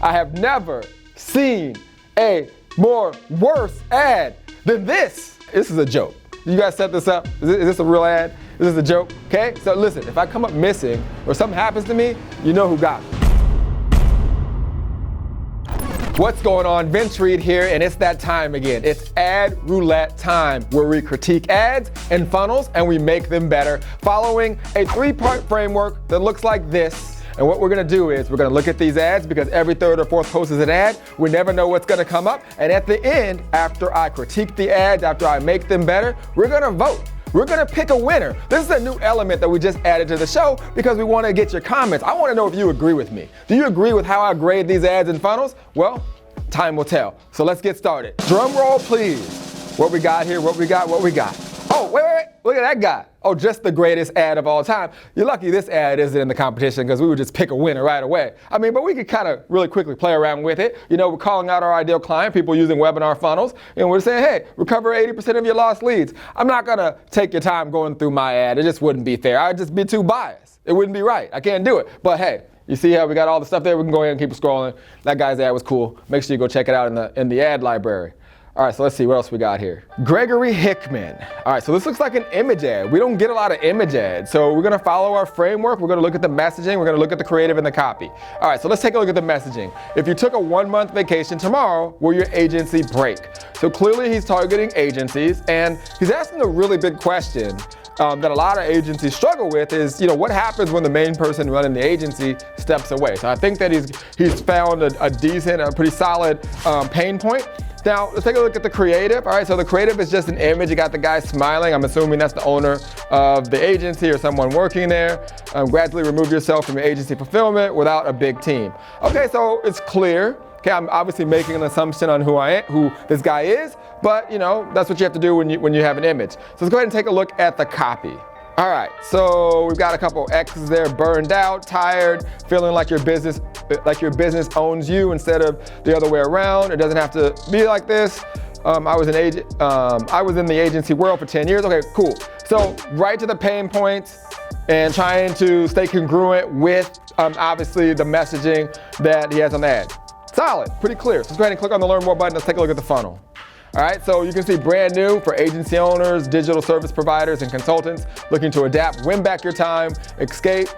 I have never seen a more worse ad than this. This is a joke. You guys set this up? Is this a real ad? Is this a joke? Okay, so listen, if I come up missing or something happens to me, you know who got me. What's going on? Vince Reed here, and it's that time again. It's ad roulette time, where we critique ads and funnels and we make them better, following a 3-part framework that looks like this. And what we're gonna do is we're gonna look at these ads, because every third or fourth post is an ad. We never know what's gonna come up. And at the end, after I critique the ads, after I make them better, we're gonna vote. We're gonna pick a winner. This is a new element that we just added to the show because we wanna get your comments. I wanna know if you agree with me. Do you agree with how I grade these ads and funnels? Well, time will tell. So let's get started. Drum roll, please. What we got here, what we got. Oh, wait, look at that guy. Oh, just the greatest ad of all time. You're lucky this ad isn't in the competition, because we would just pick a winner right away. I mean, but we could kind of really quickly play around with it. You know, we're calling out our ideal client, people using webinar funnels, and we're saying, hey, recover 80% of your lost leads. I'm not gonna take your time going through my ad. It just wouldn't be fair. I'd just be too biased. It wouldn't be right. I can't do it. But hey, you see how we got all the stuff there? We can go ahead and keep scrolling. That guy's ad was cool. Make sure you go check it out in the ad library. All right, so let's see what else we got here. Gregory Hickman. All right, so this looks like an image ad. We don't get a lot of image ads. So we're gonna follow our framework. We're gonna look at the messaging. We're gonna look at the creative and the copy. All right, so let's take a look at the messaging. If you took a 1-month vacation tomorrow, will your agency break? So clearly he's targeting agencies, and he's asking a really big question that a lot of agencies struggle with is, you know, what happens when the main person running the agency steps away? So I think that he's found a decent, a pretty solid pain point. Now, let's take a look at the creative. All right, so the creative is just an image. You got the guy smiling. I'm assuming that's the owner of the agency or someone working there. Gradually remove yourself from your agency fulfillment without a big team. Okay, so it's clear. Okay, I'm obviously making an assumption on who this guy is, but you know, that's what you have to do when you have an image. So let's go ahead and take a look at the copy. All right, so we've got a couple X's there: burned out, tired, feeling like your business owns you instead of the other way around. It doesn't have to be like this. I was in the agency world for 10 years. Okay, cool. So right to the pain points and trying to stay congruent with obviously the messaging that he has on the ad. Solid, pretty clear. So let's go ahead and click on the Learn More button. Let's take a look at the funnel. All right, so you can see brand new for agency owners, digital service providers, and consultants looking to adapt, win back your time, escape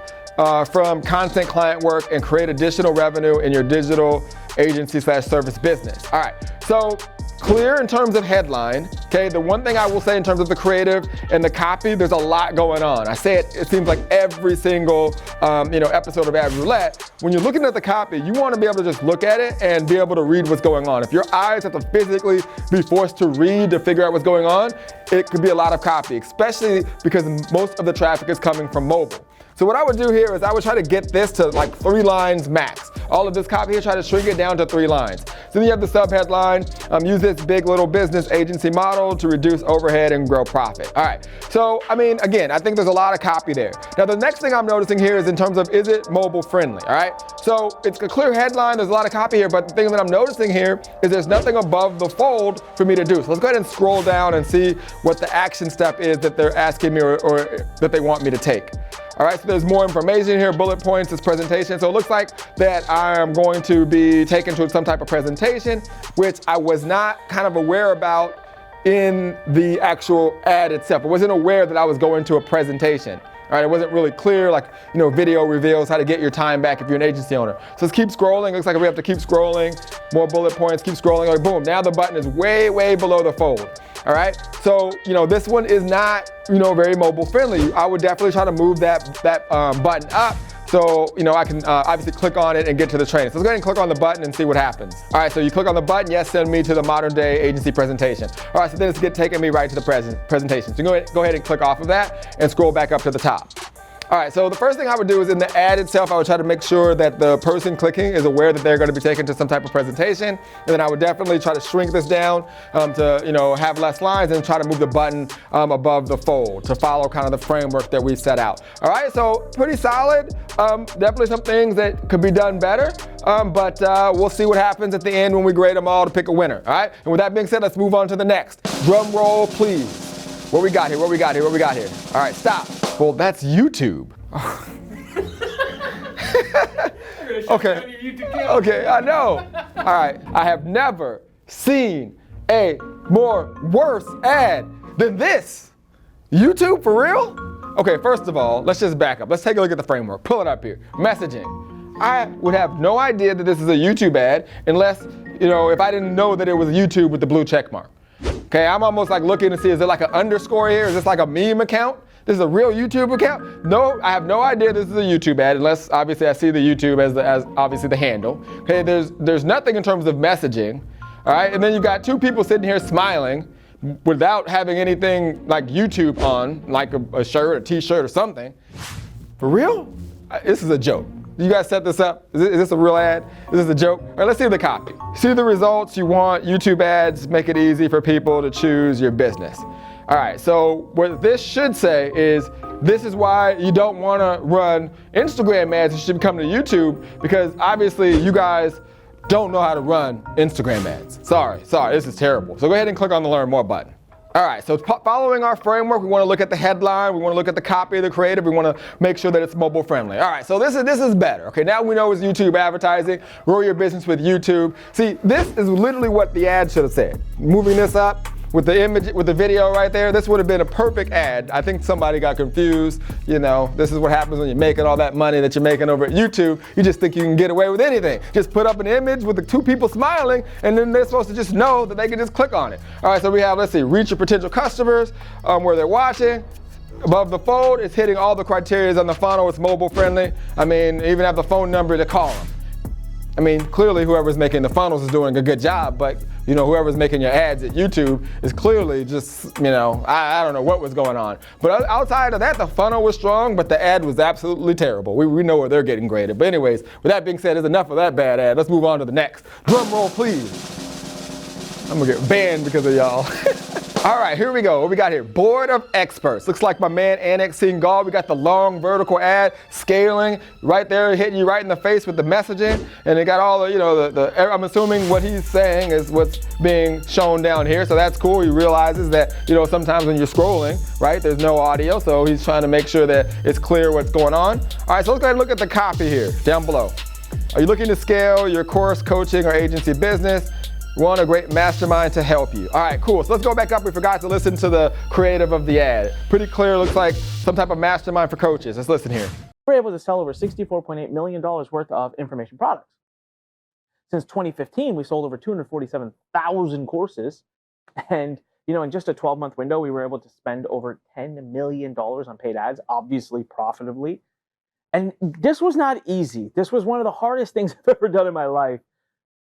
from constant client work, and create additional revenue in your digital agency/service business. All right, so clear in terms of headline. Okay, the one thing I will say in terms of the creative and the copy, there's a lot going on. I say it seems like every single episode of Ad Roulette. When you're looking at the copy, you want to be able to just look at it and be able to read what's going on. If your eyes have to physically be forced to read to figure out what's going on, it could be a lot of copy, especially because most of the traffic is coming from mobile. So what I would do here is I would try to get this to like 3 lines max. All of this copy here, try to shrink it down to 3 lines. So then you have the subheadline, use this big little business agency model to reduce overhead and grow profit. All right, so I mean, again, I think there's a lot of copy there. Now the next thing I'm noticing here is in terms of, is it mobile friendly, all right? So it's a clear headline, there's a lot of copy here, but the thing that I'm noticing here is there's nothing above the fold for me to do. So let's go ahead and scroll down and see what the action step is that they're asking me or that they want me to take. All right, so there's more information here, bullet points, this presentation. So it looks like that I'm going to be taken to some type of presentation, which I was not kind of aware about in the actual ad itself. I wasn't aware that I was going to a presentation. All right, it wasn't really clear, like, you know, video reveals how to get your time back if you're an agency owner. So let's keep scrolling. Looks like we have to keep scrolling. More bullet points, keep scrolling. Like, boom, now the button is way, way below the fold. All right, so, you know, this one is not, you know, very mobile friendly. I would definitely try to move that button up so, you know, I can obviously click on it and get to the training. So let's go ahead and click on the button and see what happens. All right, so you click on the button, yes, send me to the modern day agency presentation. All right, so then it's taking me right to the presentation. So go ahead and click off of that and scroll back up to the top. All right, so the first thing I would do is in the ad itself, I would try to make sure that the person clicking is aware that they're going to be taken to some type of presentation. And then I would definitely try to shrink this down to, you know, have less lines and try to move the button above the fold to follow kind of the framework that we've set out. All right, so pretty solid. Definitely some things that could be done better, but we'll see what happens at the end when we grade them all to pick a winner. All right, and with that being said, let's move on to the next. Drum roll, please. What we got here? What we got here? What we got here? All right, stop. Well, that's YouTube. Okay, I know. All right, I have never seen a worse ad than this. YouTube, for real? Okay, first of all, let's just back up. Let's take a look at the framework. Pull it up here. Messaging. I would have no idea that this is a YouTube ad unless, if I didn't know that it was YouTube with the blue check mark. Okay, I'm almost like looking to see, is there like an underscore here? Is this like a meme account? This is a real YouTube account? No, I have no idea this is a YouTube ad unless obviously I see the YouTube as obviously the handle. Okay, there's nothing in terms of messaging. All right, and then you've got two people sitting here smiling without having anything like YouTube on, like a shirt, a t-shirt or something. For real? This is a joke. You guys set this up? Is this a real ad? Is this a joke? All right, let's see the copy. See the results you want. YouTube ads make it easy for people to choose your business. All right, so what this should say is, this is why you don't want to run Instagram ads. You should be coming to YouTube because obviously you guys don't know how to run Instagram ads. Sorry, this is terrible. So go ahead and click on the Learn More button. All right, so following our framework, we want to look at the headline, we want to look at the copy of the creative, we want to make sure that it's mobile friendly. All right, so this is better. Okay, now we know it's YouTube advertising, grow your business with YouTube. See, this is literally what the ad should have said. Moving this up with the image, with the video right there, this would have been a perfect ad. I think somebody got confused. This is what happens when you're making all that money that you're making over at YouTube. You just think you can get away with anything. Just put up an image with the two people smiling, and then they're supposed to just know that they can just click on it. All right, so we have, let's see, reach your potential customers where they're watching. Above the fold, it's hitting all the criteria on the funnel. It's mobile friendly. I mean, even have the phone number to call them. I mean, clearly whoever's making the funnels is doing a good job, but whoever's making your ads at YouTube is clearly just, I don't know what was going on. But outside of that, the funnel was strong, but the ad was absolutely terrible. We know where they're getting graded. But anyways, with that being said, there's enough of that bad ad. Let's move on to the next. Drum roll, please. I'm gonna get banned because of y'all. All right, here we go. What we got here? Board of experts. Looks like my man Anik Singal. We got the long vertical ad scaling right there, hitting you right in the face with the messaging, and it got all the I'm assuming what he's saying is what's being shown down here. So that's cool. He realizes that sometimes when you're scrolling, right, there's no audio, so he's trying to make sure that it's clear what's going on. All right, so let's go ahead and look at the copy here down below. Are you looking to scale your course, coaching, or agency business? We want a great mastermind to help you. All right, cool. So let's go back up. We forgot to listen to the creative of the ad. Pretty clear. Looks like some type of mastermind for coaches. Let's listen here. We're able to sell over $64.8 million worth of information products. Since 2015, we sold over 247,000 courses. And, in just a 12-month window, we were able to spend over $10 million on paid ads, obviously profitably. And this was not easy. This was one of the hardest things I've ever done in my life.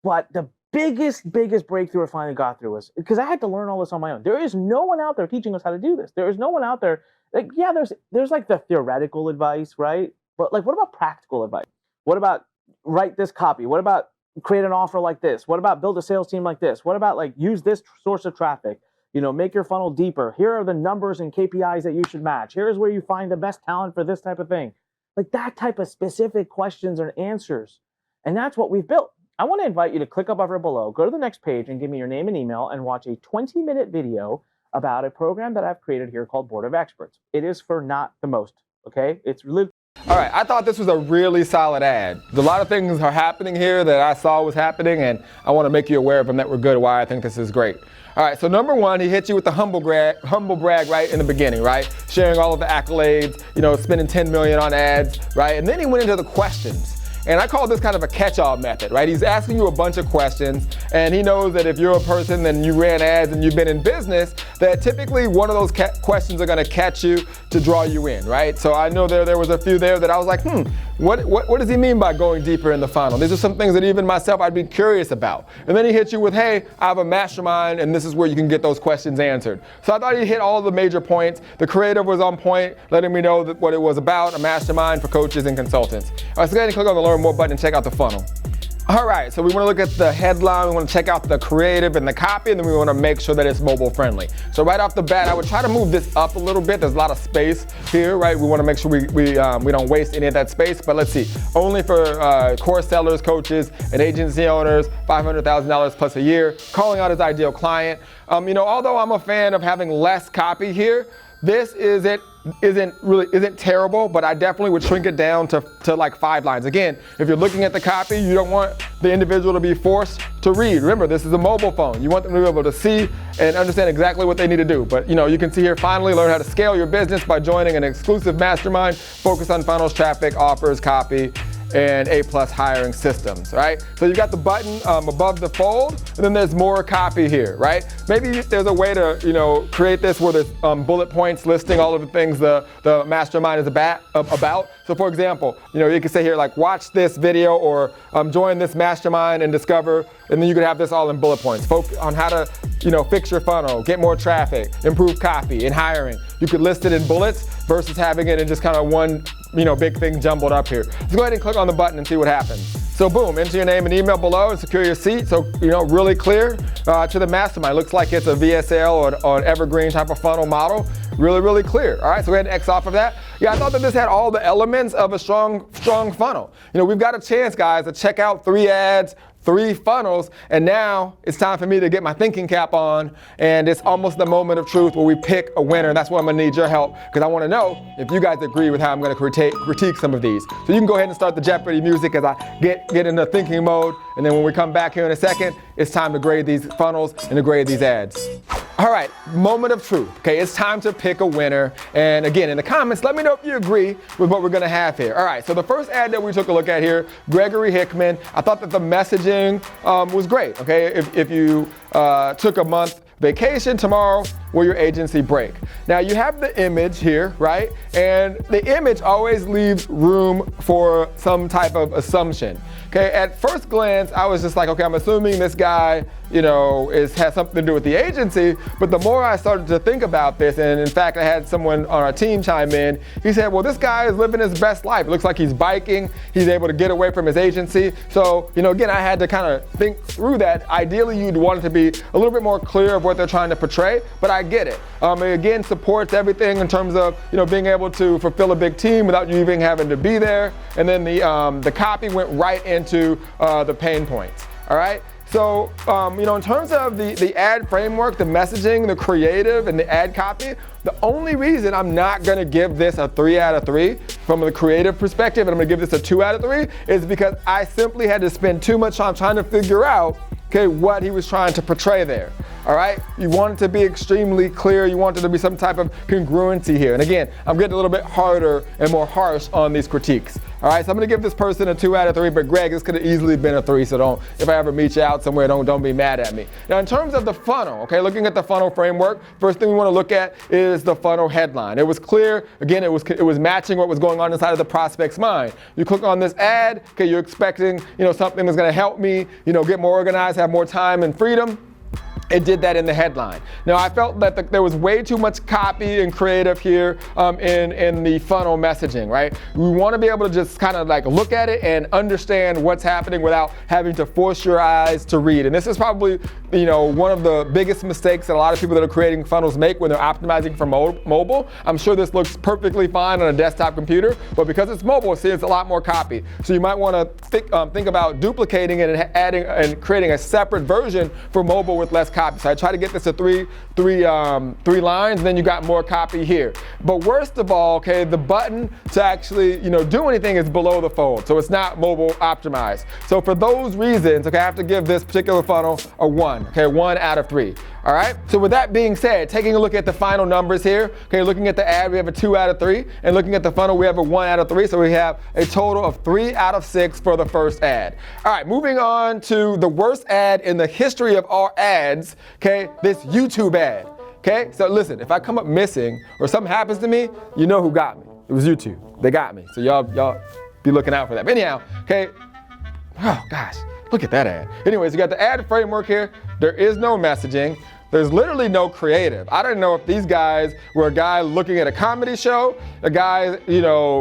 But the biggest breakthrough I finally got through was because I had to learn all this on my own. There is no one out there teaching us how to do this. There is no one out there. Like, yeah, there's like the theoretical advice, right? But like, what about practical advice? What about write this copy? What about create an offer like this? What about build a sales team like this? What about like use this source of traffic? Make your funnel deeper. Here are the numbers and KPIs that you should match. Here's where you find the best talent for this type of thing. Like that type of specific questions and answers. And that's what we've built. I want to invite you to click up over below, go to the next page and give me your name and email and watch a 20-minute video about a program that I've created here called Board of Experts. It is for not the most, okay? It's really... All right, I thought this was a really solid ad. A lot of things are happening here that I saw was happening, and I want to make you aware of them that were good, why I think this is great. All right, so number one, he hit you with the humble brag right in the beginning, right? Sharing all of the accolades, spending $10 million on ads, right? And then he went into the questions. And I call this kind of a catch-all method, right? He's asking you a bunch of questions, and he knows that if you're a person and you ran ads and you've been in business, that typically one of those questions are gonna catch you to draw you in, right? So I know there was a few there that I was like, what does he mean by going deeper in the funnel? These are some things that even myself I'd be curious about. And then he hits you with, hey, I have a mastermind, and this is where you can get those questions answered. So I thought he hit all the major points. The creative was on point, letting me know what it was about, a mastermind for coaches and consultants. All right, so go ahead and click on the Learn More button and check out the funnel. All right, so we want to look at the headline, we want to check out the creative and the copy, and then we want to make sure that it's mobile friendly. So right off the bat, I would try to move this up a little bit. There's a lot of space here, right? We want to make sure we don't waste any of that space, but let's see. Only for course sellers, coaches, and agency owners, $500,000 plus a year, calling out his ideal client. Although I'm a fan of having less copy here, this is it isn't terrible, but I definitely would shrink it down to like 5 lines. Again, if you're looking at the copy, you don't want the individual to be forced to read. Remember, this is a mobile phone. You want them to be able to see and understand exactly what they need to do. But you can see here, finally learn how to scale your business by joining an exclusive mastermind focused on funnels, traffic, offers, copy, and A+ hiring systems, right? So you've got the button above the fold, and then there's more copy here, right? Maybe there's a way to, create this where there's bullet points listing all of the things the mastermind is about. So for example, you can say here like, watch this video or join this mastermind and discover, and then you could have this all in bullet points. Focus on how to, fix your funnel, get more traffic, improve copy and hiring. You could list it in bullets versus having it in just kind of one, big thing jumbled up here. Let's go ahead and click on the button and see what happens. So boom, enter your name and email below and secure your seat. So, really clear to the mastermind. Looks like it's a VSL or an evergreen type of funnel model. Really, really clear. All right, so go ahead and X off of that. Yeah, I thought that this had all the elements of a strong funnel. We've got a chance, guys, to check out 3 ads, 3 funnels, and now it's time for me to get my thinking cap on, and it's almost the moment of truth where we pick a winner. That's why I'm gonna need your help, because I wanna know if you guys agree with how I'm gonna critique some of these. So you can go ahead and start the Jeopardy music as I get into thinking mode, and then when we come back here in a second, it's time to grade these funnels and to grade these ads. All right, moment of truth. Okay, it's time to pick a winner. And again, in the comments, let me know if you agree with what we're gonna have here. All right, so the first ad that we took a look at here, Gregory Hickman, I thought that the messaging was great. Okay, if you took a month vacation, tomorrow will your agency break. Now you have the image here, right? And the image always leaves room for some type of assumption. Okay, at first glance, I was just like, okay, I'm assuming this guy, has something to do with the agency. But the more I started to think about this, and in fact, I had someone on our team chime in, he said, well, this guy is living his best life. It looks like he's biking. He's able to get away from his agency. So, again, I had to kind of think through that. Ideally, you'd want it to be a little bit more clear of what they're trying to portray, but I get it. It again supports everything in terms of, being able to fulfill a big team without you even having to be there. And then the copy went right into the pain points. All right. So, in terms of the ad framework, the messaging, the creative, and the ad copy, the only reason I'm not going to give this a 3 out of 3 from the creative perspective, and I'm going to give this a 2 out of 3, is because I simply had to spend too much time trying to figure out, what he was trying to portray there. All right, you want it to be extremely clear. You want there to be some type of congruency here. And again, I'm getting a little bit harder and more harsh on these critiques. All right, so I'm gonna give this person a 2 out of 3, but Greg, this could have easily been a 3, so if I ever meet you out somewhere, don't be mad at me. Now, in terms of the funnel, okay, looking at the funnel framework, first thing we wanna look at is the funnel headline. It was clear, again, it was matching what was going on inside of the prospect's mind. You click on this ad, okay, you're expecting, something that's gonna help me, get more organized, have more time and freedom. It did that in the headline. Now, I felt that there was way too much copy and creative here in the funnel messaging, right? We want to be able to just kind of like look at it and understand what's happening without having to force your eyes to read. And this is probably, one of the biggest mistakes that a lot of people that are creating funnels make when they're optimizing for mobile. I'm sure this looks perfectly fine on a desktop computer, but because it's mobile, see, it's a lot more copy. So you might want to think about duplicating it and adding and creating a separate version for mobile with less copy. So I try to get this to three lines, and then you got more copy here. But worst of all, okay, the button to actually, do anything is below the fold. So it's not mobile optimized. So for those reasons, okay, I have to give this particular funnel a 1, okay, 1 out of 3. All right, so with that being said, taking a look at the final numbers here, okay, looking at the ad, we have a 2 out of 3, and looking at the funnel, we have a 1 out of 3, so we have a total of 3 out of 6 for the first ad. All right, moving on to the worst ad in the history of all ads, okay, this YouTube ad, okay? So listen, if I come up missing or something happens to me, you know who got me. It was YouTube. They got me, so y'all be looking out for that. But anyhow, okay, oh gosh, look at that ad. Anyways, you got the ad framework here. There is no messaging. There's literally no creative. I don't know if these guys were a guy looking at a comedy show, a guy,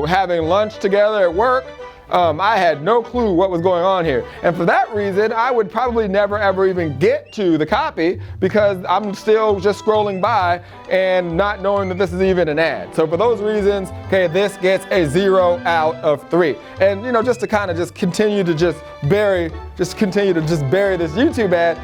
having lunch together at work. I had no clue what was going on here. And for that reason, I would probably never ever even get to the copy because I'm still just scrolling by and not knowing that this is even an ad. So for those reasons, okay, this gets a 0 out of 3. And just to kind of continue to bury this YouTube ad.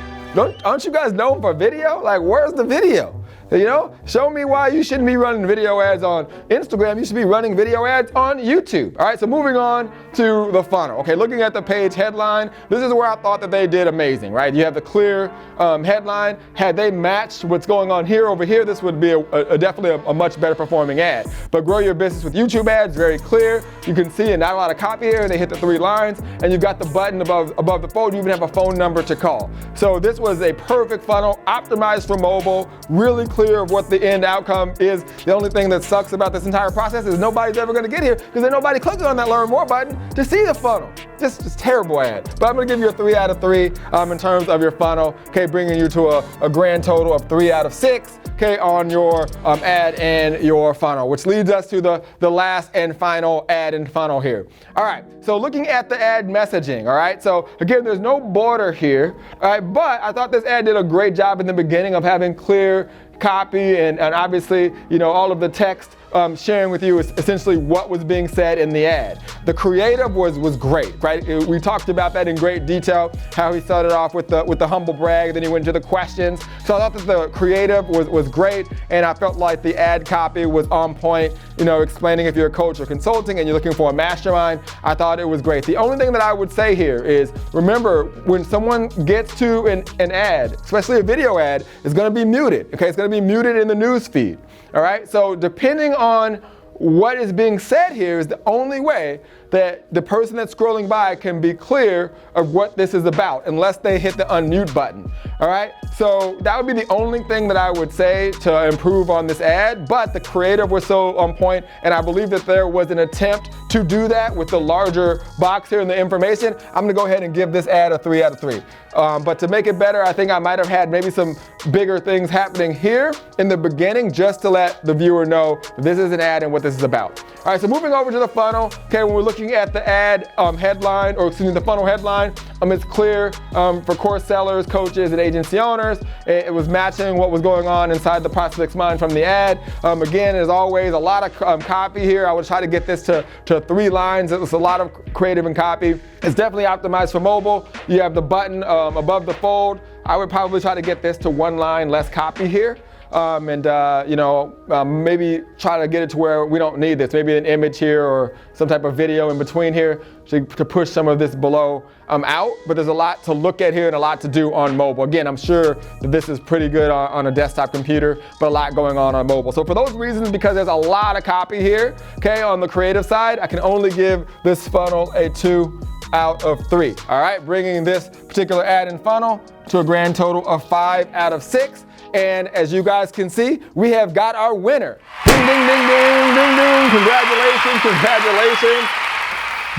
Aren't you guys known for video? Like, where's the video? You know, show me why you shouldn't be running video ads on Instagram. You should be running video ads on YouTube. All right, so moving on to the funnel. Okay, looking at the page headline, this is where I thought that they did amazing, right? You have the clear headline. Had they matched what's going on here over here, this would be definitely a much better performing ad. But grow your business with YouTube ads, very clear. You can see, and not a lot of copy here. They hit the 3 lines, and you've got the button above the fold. You even have a phone number to call. So this was a perfect funnel, optimized for mobile, really clear of what the end outcome is. The only thing that sucks about this entire process is nobody's ever going to get here because there's nobody clicking on that learn more button to see the funnel. Just terrible ad. But I'm going to give you a 3 out of 3 in terms of your funnel. Okay, bringing you to a grand total of 3 out of 6. Okay, on your ad and your funnel, which leads us to the last and final ad and funnel here. All right, so looking at the ad messaging. All right, so again, there's no border here. All right, but I thought this ad did a great job in the beginning of having clear copy and obviously, you know, all of the text sharing with you is essentially what was being said in the ad. The creative was great, right? We talked about that in great detail, how he started off with the humble brag, then he went into the questions. So I thought that the creative was great, and I felt like the ad copy was on point, you know, explaining if you're a coach or consulting and you're looking for a mastermind. I thought it was great. The only thing that I would say here is, remember, when someone gets to an ad, especially a video ad, it's gonna be muted, okay? It's gonna be muted in the news feed. All right, so depending on what is being said here is the only way that the person that's scrolling by can be clear of what this is about, unless they hit the unmute button. All right, so that would be the only thing that I would say to improve on this ad, but the creative was so on point, and I believe that there was an attempt to do that with the larger box here in the information. I'm gonna go ahead and give this ad a 3 out of 3. But to make it better, I think I might have had maybe some bigger things happening here in the beginning just to let the viewer know this is an ad and what this is about. All right, so moving over to the funnel. Okay, when we're looking at the ad headline, or excuse me, the funnel headline, it's clear for course sellers, coaches, and agency owners. It was matching what was going on inside the prospect's mind from the ad. Again, as always, a lot of copy here. I would try to get this to 3 lines. It was a lot of creative and copy. It's definitely optimized for mobile. You have the button above the fold. I would probably try to get this to 1 line, less copy here. Maybe try to get it to where we don't need this. Maybe an image here or some type of video in between here to push some of this below out. But there's a lot to look at here and a lot to do on mobile. Again, I'm sure that this is pretty good on a desktop computer, but a lot going on mobile. So for those reasons, because there's a lot of copy here, okay, on the creative side, I can only give this funnel a 2 out of 3. All right, bringing this particular ad and funnel to a grand total of 5 out of 6. And as you guys can see, we have got our winner. Ding, ding, ding, ding, ding, ding. Congratulations, congratulations.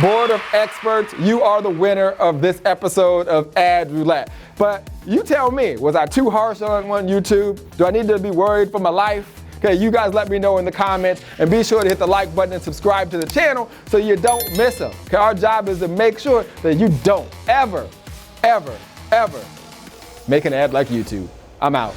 Board of experts, you are the winner of this episode of Ad Roulette. But you tell me, was I too harsh on YouTube? Do I need to be worried for my life? Okay, you guys let me know in the comments, and be sure to hit the like button and subscribe to the channel so you don't miss them. Okay, our job is to make sure that you don't ever make an ad like YouTube. I'm out.